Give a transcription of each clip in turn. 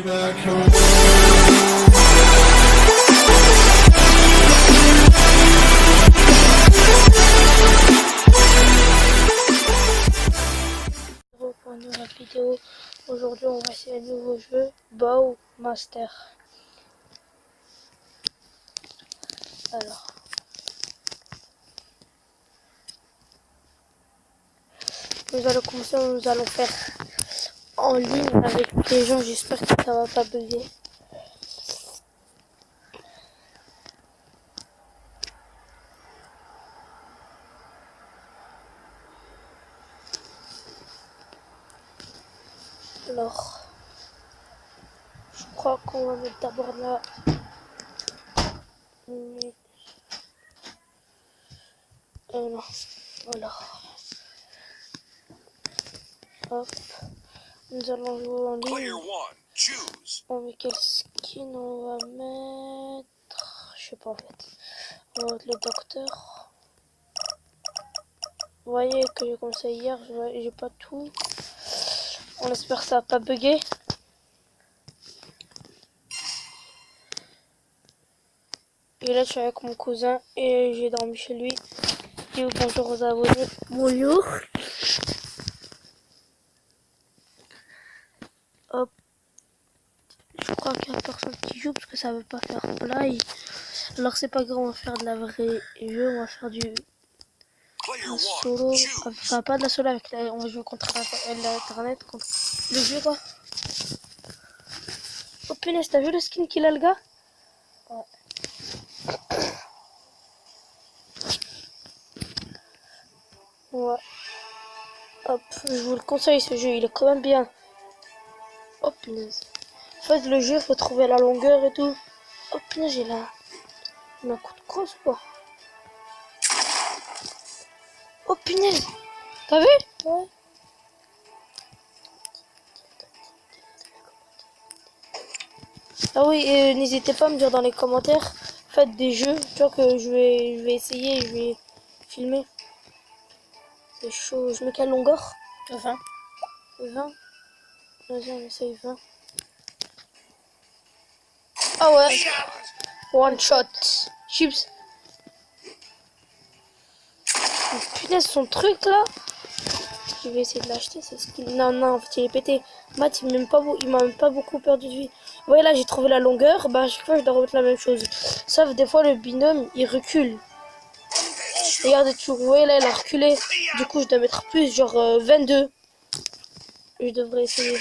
Pour une nouvelle vidéo. Aujourd'hui on va essayer un nouveau jeu, Bow Master. Alors, nous allons commencer, nous allons faire en ligne avec les gens, j'espère que ça va pas bugger. Alors, je crois qu'on va mettre d'abord là. Non. Alors, hop, nous allons jouer en ligne. On met quel skin on va mettre? Je sais pas en fait. On va mettre le docteur. Vous voyez que j'ai commencé hier, j'ai pas tout. On espère que ça va pas bugger. Et là je suis avec mon cousin et j'ai dormi chez lui. Et bonjour aux abonnés. Bonjour. Hop. Je crois qu'il y a personne qui joue parce que ça veut pas faire play. Alors c'est pas grave, on va faire de la vraie jeu, on va faire du solo. Enfin pas de la solo avec on va jouer contre l'internet, contre le jeu quoi. Oh punaise, t'as vu le skin qu'il a le gars? Ouais. Ouais. Hop, je vous le conseille ce jeu, il est quand même bien. Oh punaise. En fait le jeu, faut trouver la longueur et tout. Oh punaise, j'ai là un coup de crosse quoi. Oh punaise. T'as vu? Ouais. Ah oui, et n'hésitez pas à me dire dans les commentaires, faites des jeux, tu vois que je vais essayer, je vais filmer. C'est chaud, je mets quelle longueur? 20. 20. Vas-y, on essaye 20. Ah ouais. One shot. Chips. Oh, punaise, son truc là. Je vais essayer de l'acheter, c'est ce qu'il... Non, en fait, il est pété. Matt, il m'a même pas beaucoup perdu de vie. Vous voyez, là, j'ai trouvé la longueur. Bah, à chaque fois, je dois remettre la même chose. Sauf, des fois, le binôme, il recule. Regardez, vous voyez, là, il a reculé. Du coup, je dois mettre plus, genre 22. Je devrais essayer.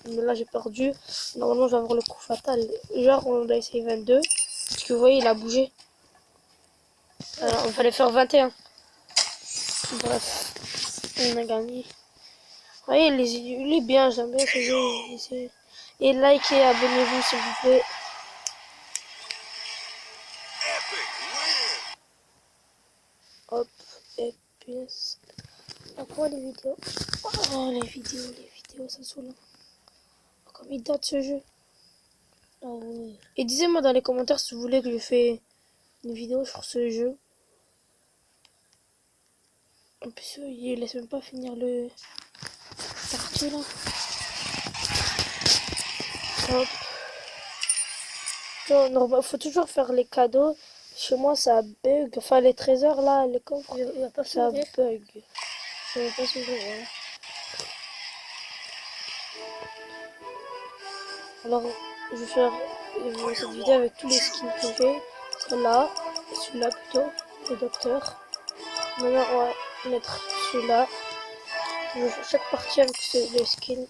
Mais là, j'ai perdu. Normalement, je vais avoir le coup fatal. Genre, on doit essayer 22. Parce que, vous voyez, il a bougé. Alors, il fallait faire 21. Bref, on a gagné. Vous voyez, il est bien, j'aime bien ce jeu. Et likez, abonnez-vous s'il vous plaît. Hop, et puis... Encore les vidéos. Oh, les vidéos, ça saoule. Comme il date ce jeu. Oh, oui. Et dites-moi dans les commentaires si vous voulez que je fasse une vidéo sur ce jeu. En plus, il laisse même pas finir le partie là. Hop. Non, faut toujours faire les cadeaux. Chez moi, ça bug. Enfin, les trésors là, les coffres, il va pas ça bug. Ça va pas s'ouvrir, voilà. Alors, je vais faire cette vidéo avec tous les skins que j'ai. Celui-là plutôt, le docteur. Maintenant, on va mettre celui-là. Chaque partie avec le skin.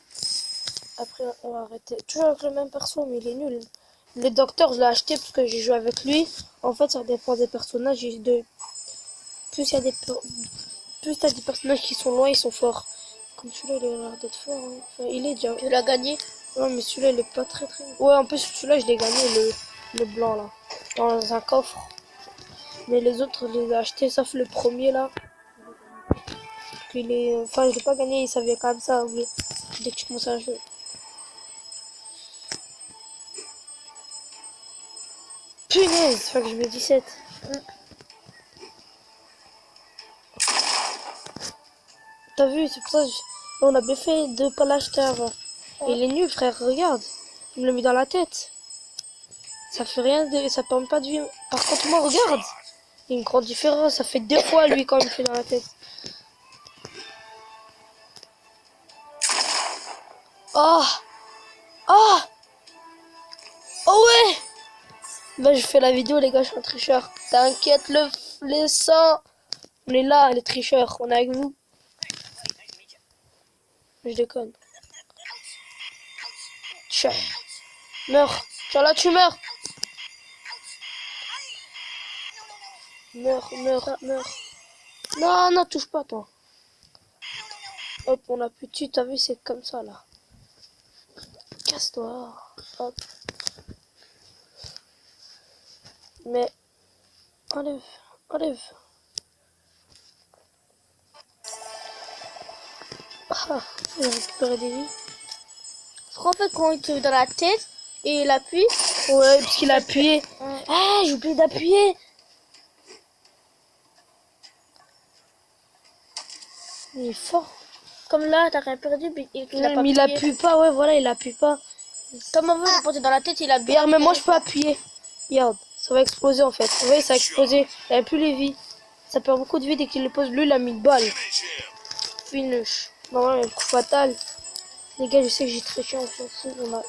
Après, on va arrêter. Toujours avec le même perso, mais il est nul. Le docteur, je l'ai acheté parce que j'ai joué avec lui. En fait, ça dépend des personnages. Plus il y a des personnages qui sont loin, ils sont forts. Comme celui-là, il a l'air d'être fort. Hein. Enfin, il est déjà. Tu l'as gagné? Ouais, mais celui-là, il est pas très. Ouais, en plus, celui-là, je l'ai gagné, le blanc là. Dans un coffre. Mais les autres, je les ai achetés, sauf le premier là. Enfin, je l'ai pas gagné, il savait quand même ça. Oui. Dès que tu commences à jouer. Punaise, faut que je mette 17. T'as vu, c'est pour ça on a bien fait de pas l'acheter avant. Ouais. Il est nul, frère, regarde. Il me l'a mis dans la tête. Ça fait rien de... Ça permet pas de vivre. Par contre, moi, regarde. Il y a une grande différence. Ça fait 2 fois, lui, quand il me fait dans la tête. Oh. Oh. Oh ouais. Bah, je fais la vidéo, les gars, je suis un tricheur. T'inquiète, les sangs. On est là, les tricheurs. On est avec vous. Je déconne. Tiens. Meurs. Tiens, là, tu meurs. Meurs. Non, non, touche pas, toi. Hop, on a plus dessus. T'as vu, c'est comme ça, là. Casse-toi. Hop. Mais... Enlève. Ah, j'ai récupéré des vies. Parce qu'en fait, quand il te met dans la tête et il appuie. Ouais, parce qu'il a appuyé. Ah, j'ai oublié d'appuyer. Il est fort. Comme là, t'as rien perdu, mais il a pas Mais il appuie pas, ouais, voilà, il appuie pas. Comme on veut le porter dans la tête, il a bien. Regarde, mais moi je peux appuyer. Regarde, ça va exploser en fait. Vous voyez, ça a explosé. Il n'y a plus les vies. Ça perd beaucoup de vie dès qu'il le pose. Lui, il a mis une balle. Finish. Normalement, il y a un coup fatal. Les gars, je sais que j'ai triché, on s'en fout. On a...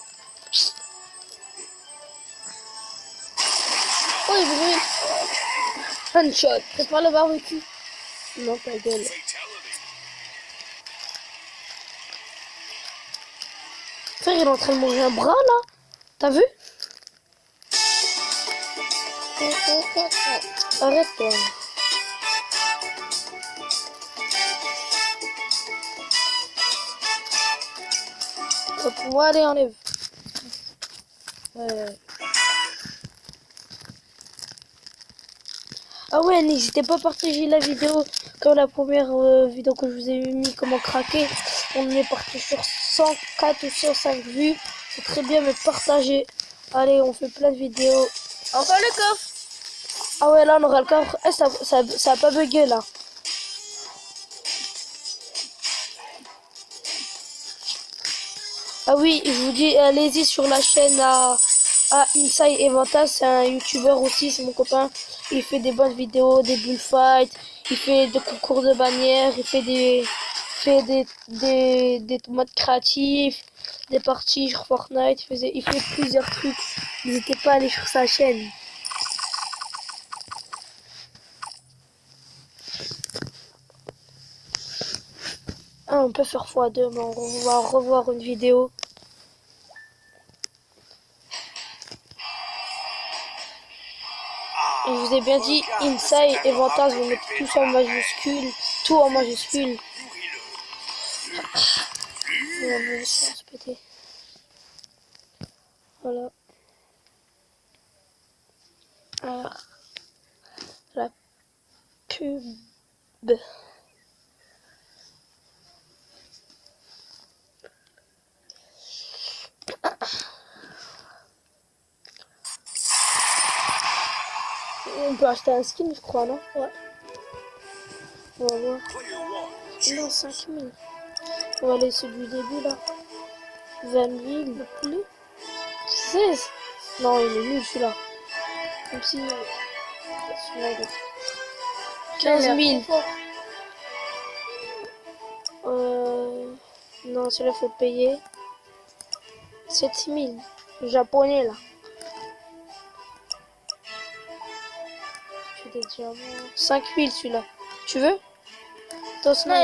Oh, il est brûlé. Handshot. C'est pas le barbecue. Non, ta gueule. Frère, il est en train de manger un bras là. T'as vu? Arrête toi. Hop, on va aller enlève. Ah ouais, n'hésitez pas à partager la vidéo comme la première vidéo que je vous ai mis, comment craquer. On est parti sur 104 ou 105 vues. C'est très bien, mais partagez. Allez, on fait plein de vidéos. Encore le coffre. Ah ouais, là on aura le coffre. Eh, ça a pas bugué là. Ah oui, je vous dis, allez-y sur la chaîne à Inside Evanta. C'est un youtubeur aussi, c'est mon copain. Il fait des bonnes vidéos, des bullfights. Il fait des concours de bannières. Il fait des modes créatifs, des parties sur Fortnite. Il fait plusieurs trucs. N'hésitez pas à aller sur sa chaîne. Ah, on peut faire x2, mais on va revoir une vidéo. Je vous ai bien dit, Inside et Vantage, vous mettez tout en majuscule. Tout en majuscule. Voilà. Ah, la pub. On peut acheter un skin, je crois, non? Ouais. On va voir. Non, 5000. On va aller celui du début, là. 20 000. Le plus. 16. Non, il est nul, celui-là. Comme si... celui-là, il est... 15 000. Non, celui-là, faut payer. 7 000. Le japonais, là. Des diamants. 5 000 celui-là. Tu veux? Non, c'est qu'il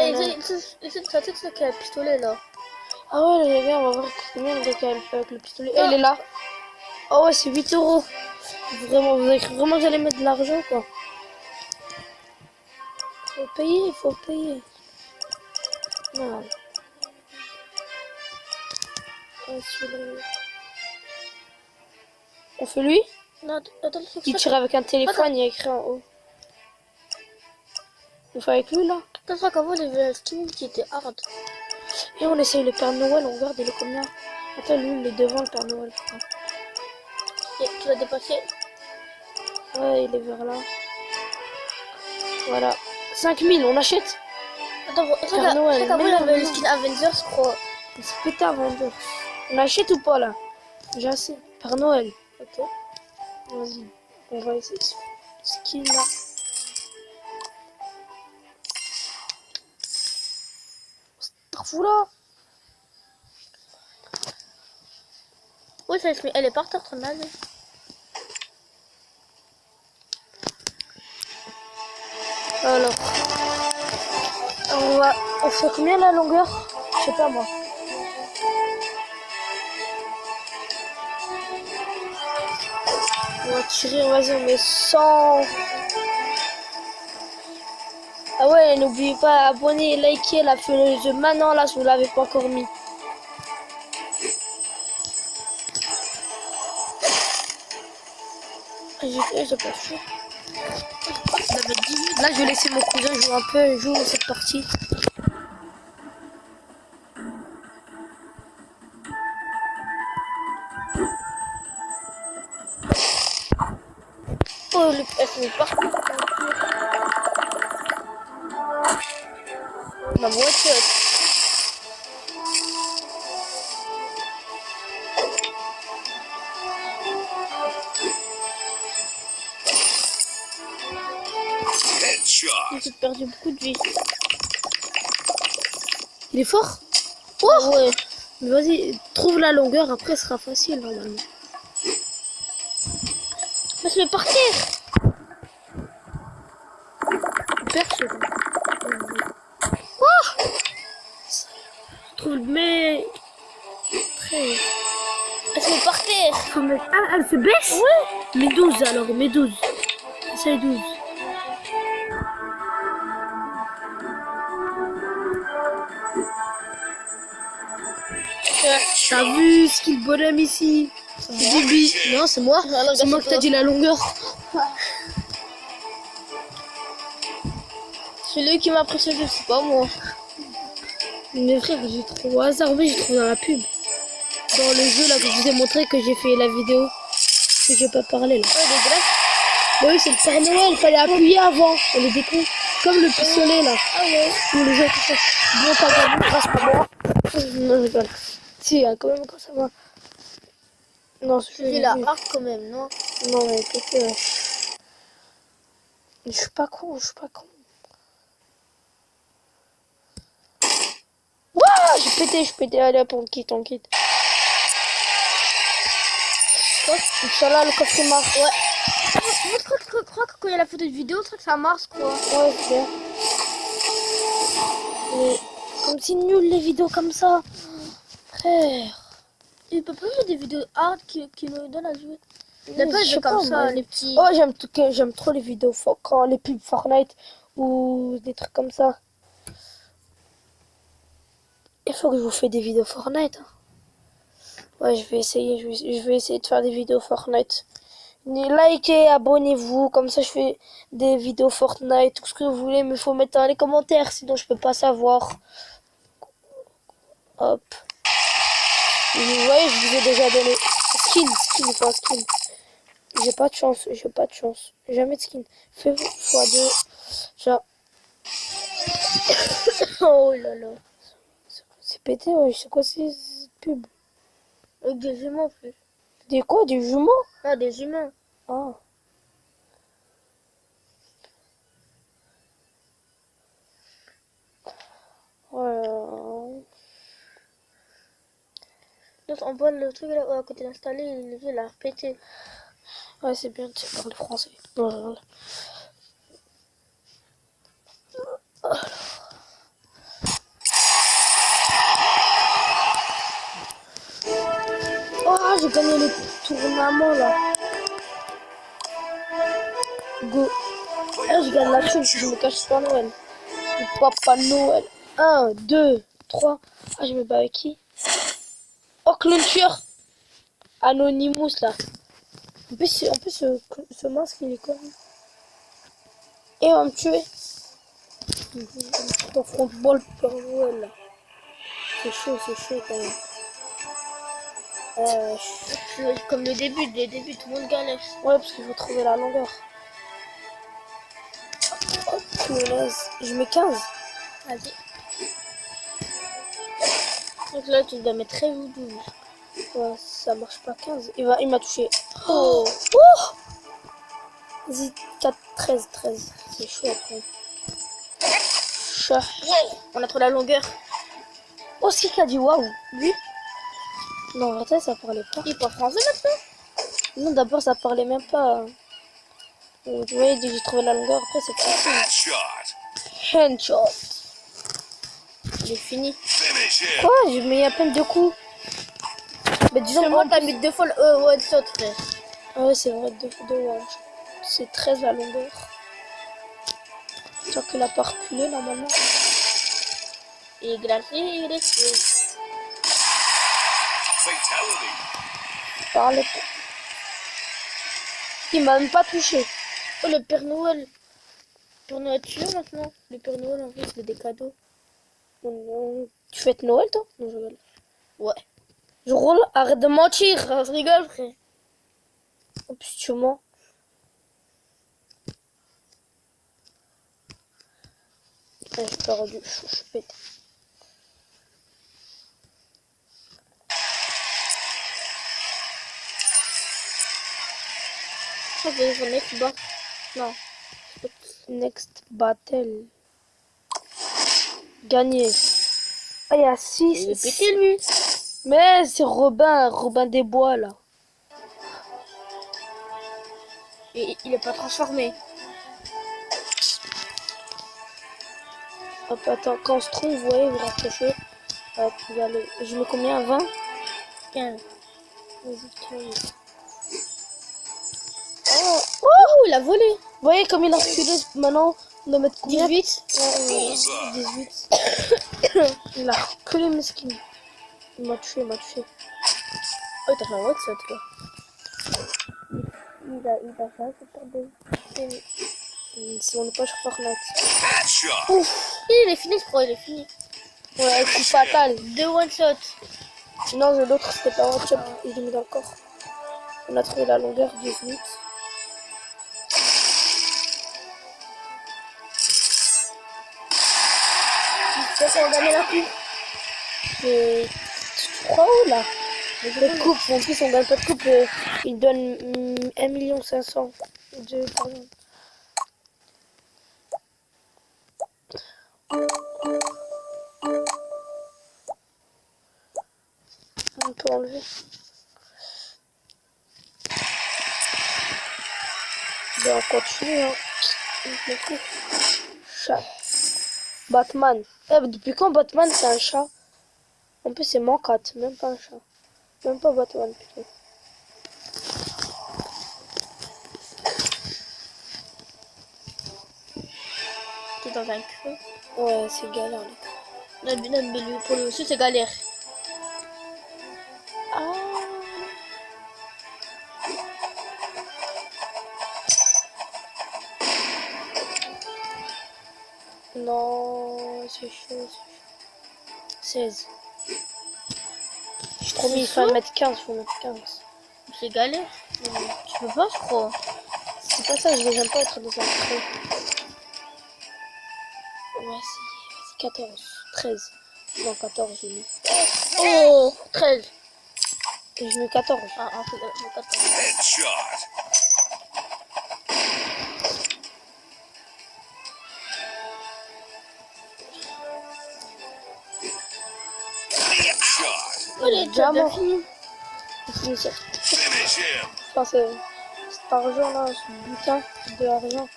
y a le pistolet là. Ah ouais, j'aime bien, on va voir combien le gars avec le pistolet. Et il est là. Oh ouais, c'est 8 euros. Vraiment, vous avez cru vraiment que j'allais mettre de l'argent quoi. Faut payer. Non. Ouais, celui-là. On fait lui? Non, attends, il tire avec un téléphone, il y a écrit en haut. On fait avec lui là? T'as qu'avant il y avait un skin qui était hard. Et on essaye le Père Noël, on regarde il est combien? Attends, lui il est devant le Père Noël, je crois. Et tu l'as dépassé? Ouais, il est vers là. Voilà. 5000, on achète? Attends, Père Noël. qu'avant il y avait le skin Avengers, je crois. Il se pétait Avengers. On achète ou pas là? J'ai assez. Père Noël. Ok. Vas-y. On va essayer ce skin là. Là. Oui, ça se met. Elle est par terre, ton naze. Alors. On fait combien la longueur? Je sais pas moi. On va tirer, vas-y, on met 100. Ah ouais, n'oubliez pas abonner et liker la feuilleuse maintenant là si vous l'avez pas encore mis. J'ai pas fait. Là je vais laisser mon cousin jouer un peu, joue cette partie. Oh le elle est partout. Ma voiture. J'ai perdu beaucoup de vie. Il est fort? Oh ouais. Mais vas-y, trouve la longueur, après ce sera facile normalement. Mais je vais partir. Perche. Oh je trouve mais très. Elle se fait partir. Faut mettre... Ah, elle se baisse? Ouais. Mets 12 alors, mets 12. Essaye 12. T'as vu ce qu'il bonhomme ici? Bibi. Non, c'est moi. C'est moi qui t'as dit la longueur. C'est lui qui m'a précédé, c'est pas moi. Mais frère, j'ai trouvé au hasard. Oui, j'ai trouvé dans la pub. Dans le jeu là que je vous ai montré que j'ai fait la vidéo. Que j'ai pas parlé là. Ouais, des glaces. Oui, c'est le Père Noël. Il fallait appuyer avant. On les découvre. Comme le pistolet là. Ah ouais. Ou le jeu tout ça. Bon, t'as gagné grâce à moi. Non, je rigole. Si, quand même grâce à moi. Non, C'est la arc quand même, non? Non, mais écoutez, ouais. Je suis pas con, je suis pas con. Wouah, j'ai pété. Allez hop, on quitte. Inch'Allah, le coffre marche. Ouais. Moi, je crois que quand il y a la photo de vidéo, je crois que ça marche, quoi. Ouais, c'est bien. Mais comme c'est nul les vidéos comme ça. Frère. Il peut pas mettre des vidéos hard qui nous donnent à jouer. Il Mais a pas je des sais comme pas, ça, moi. les petits. Oh, j'aime trop les vidéos quand les pubs Fortnite ou des trucs comme ça. Il faut que je vous fasse des vidéos Fortnite. Hein. Ouais, je vais essayer de faire des vidéos Fortnite. Likez, abonnez-vous, comme ça je fais des vidéos Fortnite, tout ce que vous voulez, mais il faut mettre dans les commentaires, sinon je peux pas savoir. Hop. Vous voyez, je vous ai déjà donné skin. J'ai pas de chance. Jamais de skin. Fais x2. Genre. Oh là là. C'est pété, ouais. C'est quoi ces pubs? Avec des humains en plus. Des quoi? Des jumeaux? Ah, des humains. Ah. Voilà. Donc, on voit le truc là à côté d'installer, il a pété. Ouais, c'est bien, tu parles français. Voilà. Oh, j'ai gagné le tournament là. Go. Je gagne la thune, je me cache Papa Noël. Le Papa Noël. 1, 2, 3. Ah, je me bats avec qui? Oh, Clonture. Anonymous là. En plus, ce masque il est comme. Et on va me tuer. Ton front-ball Père Noël là. C'est chaud quand même. Comme le début, tout le monde galère. Ouais, parce qu'il faut trouver la longueur. Oh, punaise. Je mets 15. Vas-y. Donc là, tu dois mettre très ou 12. Ouais. Ça marche pas 15. Il m'a touché. Oh. Vas-y, 4, 13, 13. C'est chaud après. Chaud. On a trop la longueur. Oh, c'est qui a dit waouh? Lui, Non, en fait, ça parlait pas. il parle français maintenant. Non, d'abord, ça parlait même pas. Tu vois, j'ai trouvé la longueur. Après, c'est facile. Handshot. Il est fini. Quoi? J'ai mis à peine 2 coups. Mais disons, Seulement t'as mis 2 fois le one shot, frère. Ah ouais, c'est vrai, 2 one shot. C'est 13 la longueur. Tant qu'il a pas reculé, normalement. Il est glacé, il est fou. Parlait pas. Il m'a même pas touché. Oh, le Père Noël. Le Père Noël tué maintenant. Le Père Noël, en fait, il fait des cadeaux. Oh non. Tu fêtes Noël, toi? Non, je rigole. Ouais. Je roule, arrête de mentir. Je rigole, frère. En plus, tu mens. J'ai perdu, je suis pété. Je vais sur next bas. Non. Next battle. Gagné. Ah, il y a 6. Il est pété, lui. Mais c'est Robin des Bois, là. Et il est pas transformé. Hop, attends, quand on se trompe, vous voyez, vous rapprochez. Hop, vous allez. Je mets combien? 20? 15. Vas-y, 15. Oh, il a volé. Vous voyez comme il a reculé maintenant? On doit mettre combien? 18. Ouais, 18. Il a reculé, mesquin. Il m'a touché, Oh, t'as fait un one shot, quoi. Il a fait un super dé. Si on n'est pas sur Fortnite. Ouf. Il est fini, je crois, il est fini. Ouais, coup fatal. 2 one shot. Non, l'autre c'était pas un chop, il est mis dans le corps. On a trouvé la longueur 18. J'espère qu'on va gagner la coupe. Et tu crois où là? Pas de coupe, en plus on gagne pas de coupe, il donne 1 500 000 de par exemple. On peut enlever. Ben on continue hein. Chat. Batman. Depuis quand Batman c'est un chat? En plus c'est Mancat, même pas un chat. Même pas Batman plutôt. T'es dans un creux. Ouais, c'est galère les gars. Non, mais lui, pour lui aussi, c'est galère. Ah. Non, c'est chaud. 16. J'ai trop mis, il faut mettre 15, faut mettre 15. C'est galère. Tu peux pas, je crois. C'est pas ça, je n'aime pas être dans un creux. Ouais, c'est 14, 13. Non, 14, j'ai mis. Oh, 13. Et je mets 14. Ah, en fait, 14. Oh, il est déjà Diamant. fini. C'est fini ça. Enfin, c'est cet argent là, ce butin de l'argent.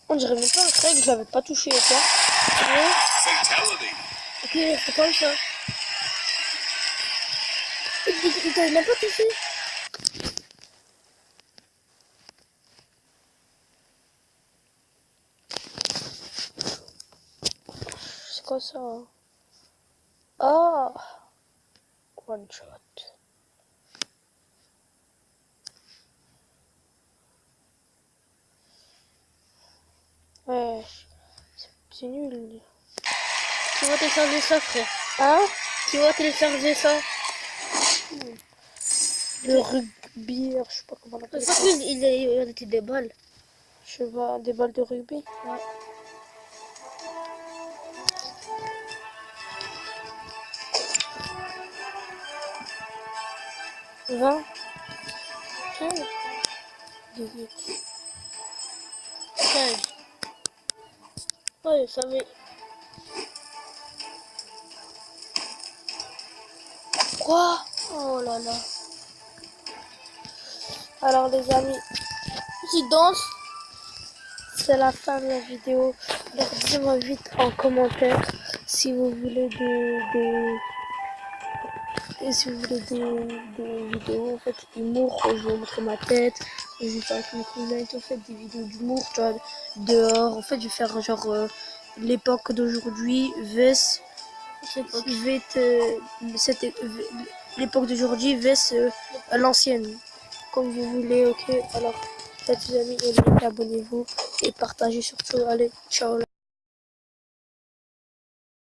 On dirait même pas un craig, je l'avais pas touché, et toi? Ok, c'est comme ça. Il t'a même pas touché. C'est quoi ça? Ah! One shot. Ouais, c'est nul. Tu vas télécharger ça, frère. Hein? Tu vas télécharger ça. Le rugby, je sais pas comment on appelle Je ça. crois qu'il était des balles. Je sais pas, des balles de rugby. Ouais. 20. 15. 18. 15. Ouais, je savais. Quoi? Oh là là. Alors les amis, Petite danse. c'est la fin de la vidéo. Alors dites-moi vite en commentaire si vous voulez et si vous voulez des vidéos en fait humour, je vais vous montrer ma tête, je vais faire avec mes cousins et tout, en fait des vidéos d'humour, tu vois, dehors. En fait je vais faire genre l'époque d'aujourd'hui vs l'époque d'aujourd'hui vs l'ancienne. Comme vous voulez, ok. Alors faites les amis, abonnez-vous et partagez surtout. Allez, ciao.